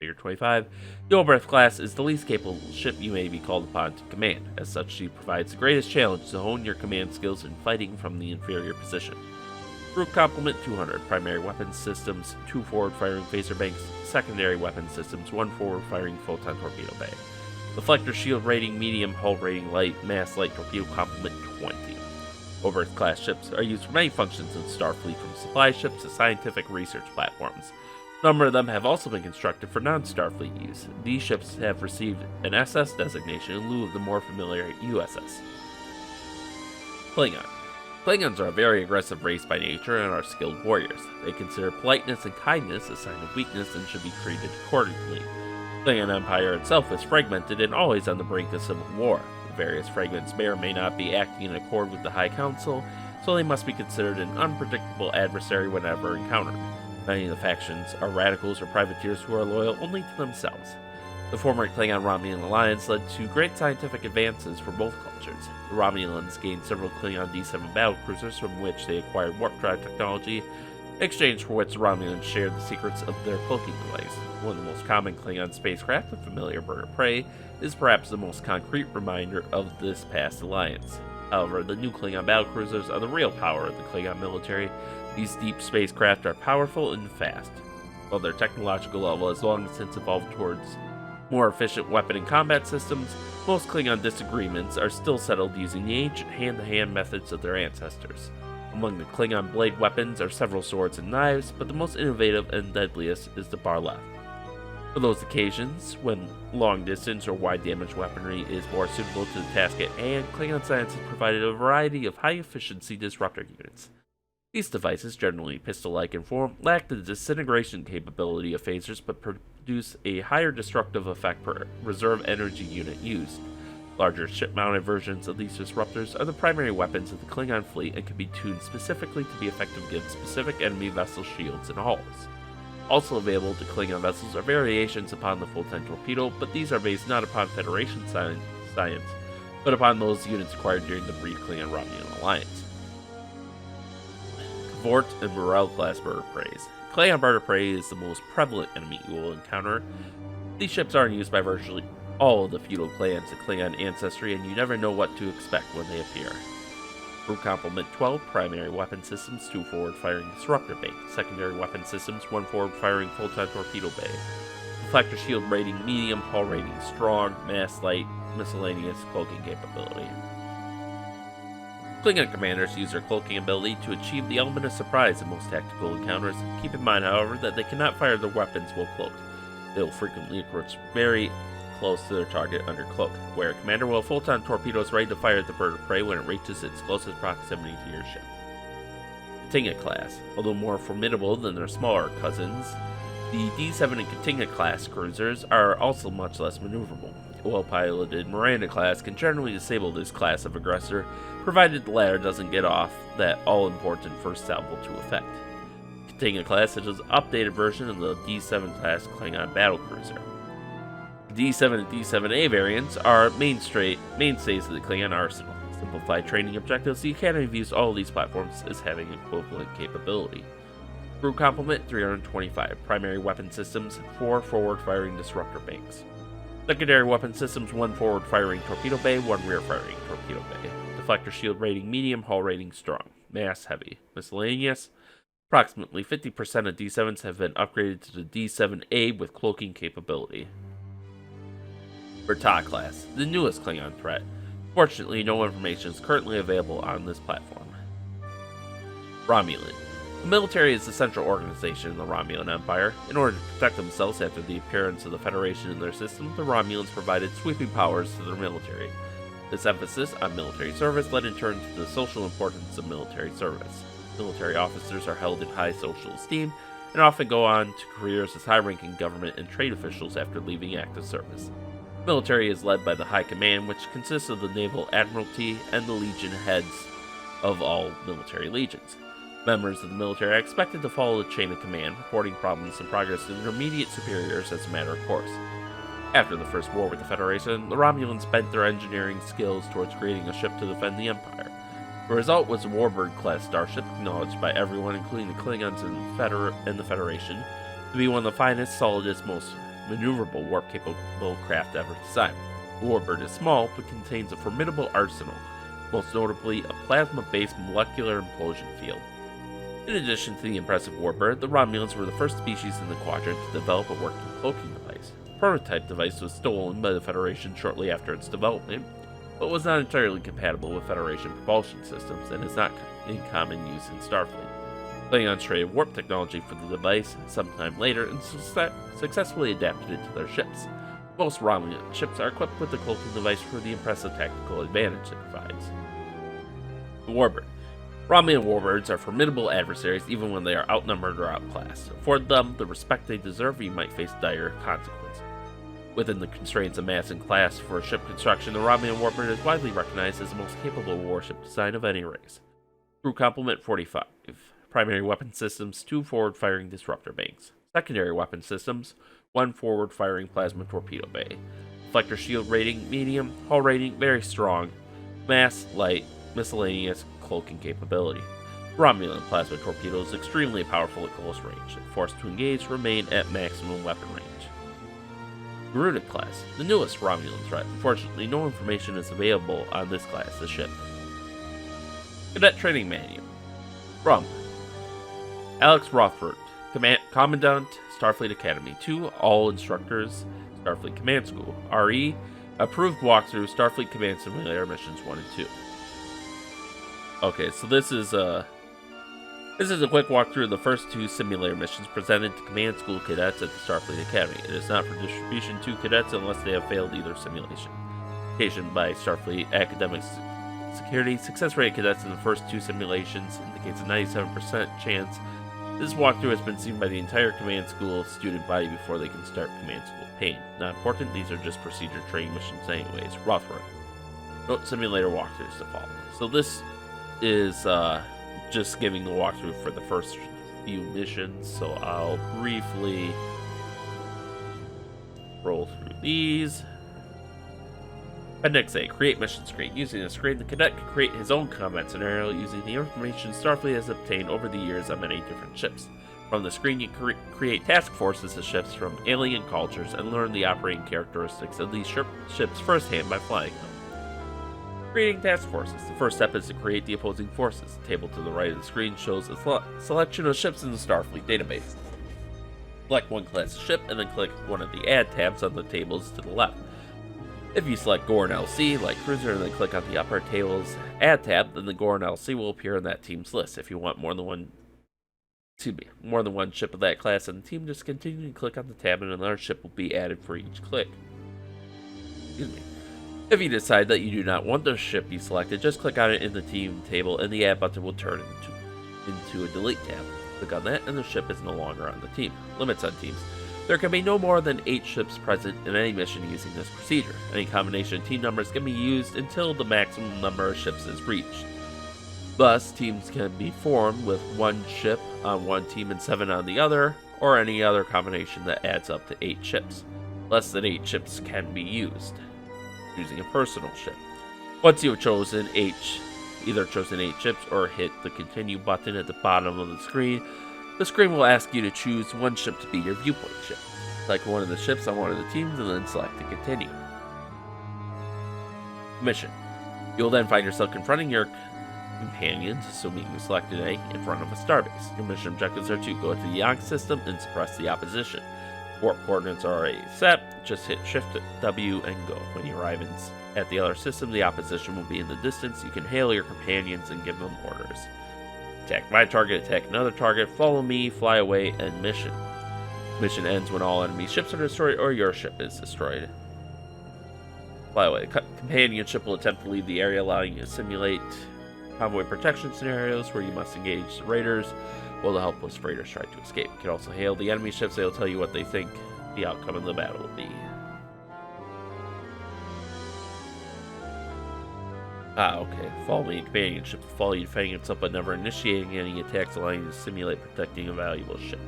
[SPEAKER 1] Figure 25. The Warbird class is the least capable ship you may be called upon to command. As such, she provides the greatest challenge to hone your command skills in fighting from the inferior position. Group complement 200. Primary weapons systems, 2 forward-firing phaser banks. Secondary weapons systems, 1 forward-firing photon torpedo bay. Deflector shield rating medium, hull rating light, mass light, torpedo complement 20. Warbird class ships are used for many functions in Starfleet, from supply ships to scientific research platforms. A number of them have also been constructed for non-Starfleet use. These ships have received an SS designation in lieu of the more familiar USS. Klingon. Klingons are a very aggressive race by nature and are skilled warriors. They consider politeness and kindness a sign of weakness and should be treated accordingly. The Klingon Empire itself is fragmented and always on the brink of civil war. The various fragments may or may not be acting in accord with the High Council, so they must be considered an unpredictable adversary whenever encountered. Many of the factions are radicals or privateers who are loyal only to themselves. The former Klingon-Romulan alliance led to great scientific advances for both cultures. The Romulans gained several Klingon D-7 battlecruisers, from which they acquired warp drive technology, in exchange for which the Romulans shared the secrets of their cloaking device. One of the most common Klingon spacecraft, the familiar bird of prey, is perhaps the most concrete reminder of this past alliance. However, the new Klingon battlecruisers are the real power of the Klingon military. These deep spacecraft are powerful and fast. While their technological level has long since evolved towards more efficient weapon and combat systems, most Klingon disagreements are still settled using the ancient hand-to-hand methods of their ancestors. Among the Klingon blade weapons are several swords and knives, but the most innovative and deadliest is the Barracks. For those occasions, when long-distance or wide-damage weaponry is more suitable to the task at hand, Klingon science has provided a variety of high-efficiency disruptor units. These devices, generally pistol-like in form, lack the disintegration capability of phasers but produce a higher destructive effect per reserve energy unit used. Larger ship-mounted versions of these disruptors are the primary weapons of the Klingon fleet and can be tuned specifically to be effective against specific enemy vessel shields and hulls. Also available to Klingon vessels are variations upon the full-time torpedo, but these are based not upon Federation science, but upon those units acquired during the brief Klingon-Romulan alliance. Vort and Morel class bird of prey. Klingon bird of prey is the most prevalent enemy you will encounter. These ships are used by virtually all of the feudal clans of Klingon ancestry, and you never know what to expect when they appear. Crew complement 12, primary weapon systems, 2 forward-firing disruptor bay. Secondary weapon systems, 1 forward-firing full-time torpedo bay. Deflector shield rating medium, hull rating strong, mass light, miscellaneous cloaking capability. Klingon commanders use their cloaking ability to achieve the element of surprise in most tactical encounters. Keep in mind, however, that they cannot fire their weapons while cloaked. They will frequently approach very close to their target under cloak, where a commander will have full-time torpedoes ready to fire at the bird of prey when it reaches its closest proximity to your ship. Katinga class. Although more formidable than their smaller cousins, the D7 and Katinga class cruisers are also much less maneuverable. A well-piloted Miranda class can generally disable this class of aggressor, provided the latter doesn't get off that all-important first salvo to effect. Katinga class is an updated version of the D7 class Klingon battlecruiser. The D7 and D7A variants are mainstays of the Klingon arsenal. Simplified training objectives, the Academy views all of these platforms as having equivalent capability. Crew complement 325, primary weapon systems, 4 forward-firing disruptor banks. Secondary weapon systems: 1 forward firing torpedo bay, 1 rear firing torpedo bay. Deflector shield rating medium, hull rating strong. Mass heavy. Miscellaneous: approximately 50% of D7s have been upgraded to the D7A with cloaking capability. Quadratic class, the newest Klingon threat. Fortunately, no information is currently available on this platform. Romulan. The military is the central organization in the Romulan Empire. In order to protect themselves after the appearance of the Federation in their system, the Romulans provided sweeping powers to their military. This emphasis on military service led in turn to the social importance of military service. Military officers are held in high social esteem and often go on to careers as high-ranking government and trade officials after leaving active service. The military is led by the High Command, which consists of the Naval Admiralty and the Legion heads of all military legions. Members of the military are expected to follow the chain of command, reporting problems and progress to their immediate superiors as a matter of course. After the First War with the Federation, the Romulans bent their engineering skills towards creating a ship to defend the Empire. The result was a Warbird-class starship acknowledged by everyone, including the Klingons and the Federation, to be one of the finest, solidest, most maneuverable, warp-capable craft ever designed. The Warbird is small, but contains a formidable arsenal, most notably a plasma-based molecular implosion field. In addition to the impressive Warbird, the Romulans were the first species in the Quadrant to develop a working cloaking device. The prototype device was stolen by the Federation shortly after its development, but was not entirely compatible with Federation propulsion systems and is not in common use in Starfleet. Klingons traded warp technology for the device sometime later and successfully adapted it to their ships. Most Romulan ships are equipped with the cloaking device for the impressive tactical advantage it provides. The Warbird. Romulan Warbirds are formidable adversaries even when they are outnumbered or outclassed. Afford them the respect they deserve, you might face dire consequences. Within the constraints of mass and class for ship construction, the Romulan Warbird is widely recognized as the most capable warship design of any race. Crew complement 45. Primary weapon systems: 2 forward-firing disruptor banks. Secondary weapon systems: 1 forward-firing plasma torpedo bay. Deflector shield rating medium, hull rating very strong. Mass light, miscellaneous, cloaking capability. Romulan plasma torpedoes extremely powerful at close range. If forced to engage, remain at maximum weapon range. Quadratic class, the newest Romulan threat. Unfortunately, no information is available on this class of ship. Cadet Training Manual. From Alex Rothford, Commandant, Starfleet Academy. 2. All instructors, Starfleet Command School. RE. Approved walkthrough, Starfleet Command Simulator Missions 1 and 2. Okay, so this is a quick walkthrough of the first 2 simulator missions presented to Command School cadets at the Starfleet Academy. It is not for distribution to cadets unless they have failed either simulation. Occasioned by Starfleet Academic Security, success rate of cadets in the first 2 simulations indicates a 97% chance. This walkthrough has been seen by the entire Command School student body before they can start Command School pain. Not important, these are just procedure training missions anyways. Rothford. Note simulator walkthroughs to follow. So this is just giving the walkthrough for the first few missions, so I'll briefly roll through these. Appendix A, create mission screen. Using the screen, the cadet can create his own combat scenario using the information Starfleet has obtained over the years on many different ships. From the screen, you create task forces of ships from alien cultures and learn the operating characteristics of these ships firsthand by flying them. Creating task forces. The first step is to create the opposing forces. The table to the right of the screen shows a selection of ships in the Starfleet database. Select one class of ship and then click one of the Add tabs on the tables to the left. If you select Gorn LC, like Cruiser, and then click on the upper table's Add tab, then the Gorn LC will appear on that team's list. If you want more than one ship of that class on the team, just continue to click on the tab and another ship will be added for each click. Excuse me. If you decide that you do not want the ship you selected, just click on it in the team table and the Add button will turn into a Delete tab. Click on that and the ship is no longer on the team. Limits on teams. There can be no more than 8 ships present in any mission using this procedure. Any combination of team numbers can be used until the maximum number of ships is reached. Thus, teams can be formed with 1 ship on one team and 7 on the other, or any other combination that adds up to 8 ships. Less than 8 ships can be used using a personal ship. Once you have chosen either chosen 8 ships or hit the continue button at the bottom of the screen will ask you to choose one ship to be your viewpoint ship. Select one of the ships on one of the teams and then select to continue. Mission. You will then find yourself confronting your companions, assuming you selected A, in front of a starbase. Your mission objectives are to go to the Yonk system and suppress the opposition. Warp coordinates are already set, just hit Shift W and go. When you arrive at the other system, the opposition will be in the distance. You can hail your companions and give them orders. Attack my target, attack another target, follow me, fly away, and mission. Mission ends when all enemy ships are destroyed or your ship is destroyed. Fly away. Companion ship will attempt to leave the area, allowing you to simulate convoy protection scenarios where you must engage the raiders while the helpless raiders try to escape. You can also hail the enemy ships. They will tell you what they think the outcome of the battle will be. Okay. Follow me. Companion ship will follow you, defending itself but never initiating any attacks, allowing you to simulate protecting a valuable ship.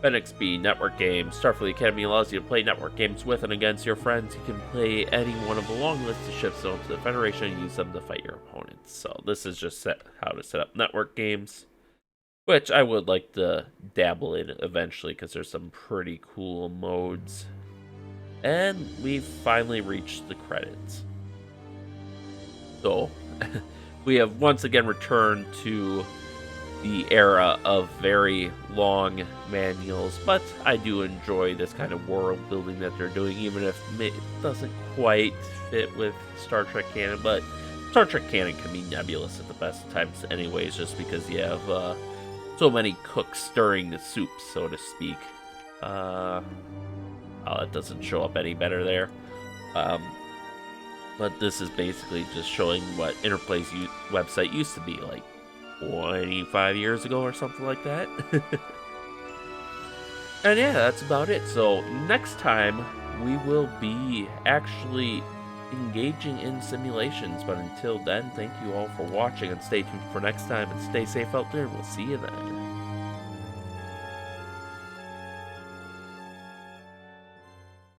[SPEAKER 1] NXP Network Games. Starfleet Academy allows you to play network games with and against your friends. You can play any one of a long list of ships known to the Federation and use them to fight your opponents. So this is just how to set up network games, which I would like to dabble in eventually because there's some pretty cool modes. And we've finally reached the credits. So we have once again returned to the era of very long manuals, but I do enjoy this kind of world building that they're doing, even if it doesn't quite fit with Star Trek canon. But Star Trek canon can be nebulous at the best of times anyways, just because you have so many cooks stirring the soup, so to speak. Oh, it doesn't show up any better there. But this is basically just showing what Interplay's website used to be like 25 years ago or something like that. And yeah, that's about it. So next time we will be actually engaging in simulations. But until then, thank you all for watching and stay tuned for next time and stay safe out there and we'll see you then.